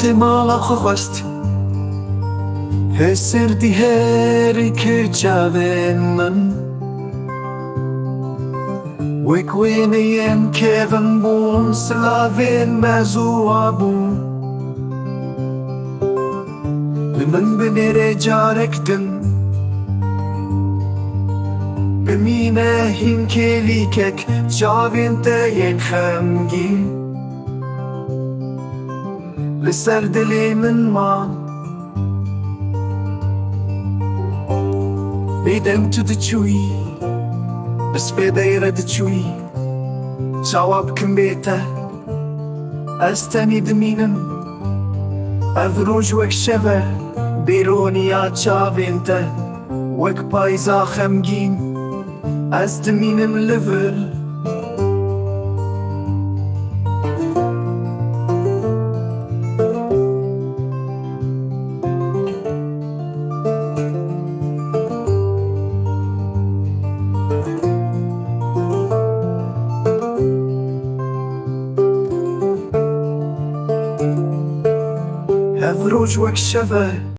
te mala khwast Hesir di heri kërqaven mën Wek wini jem kevën bun Slavin me zua bun Lëmën bënire gjarekten Bëmine hin kelikek Qavin të jen khemgi Lësër dilimin ma Bidem të të quj Bës bedejre të quj Qawab këmbete Esteni dëminën Adhruj wek sheve Bironia qavinte Wek pajza khemgin Az dëminën lëvër Adhruj wek sheve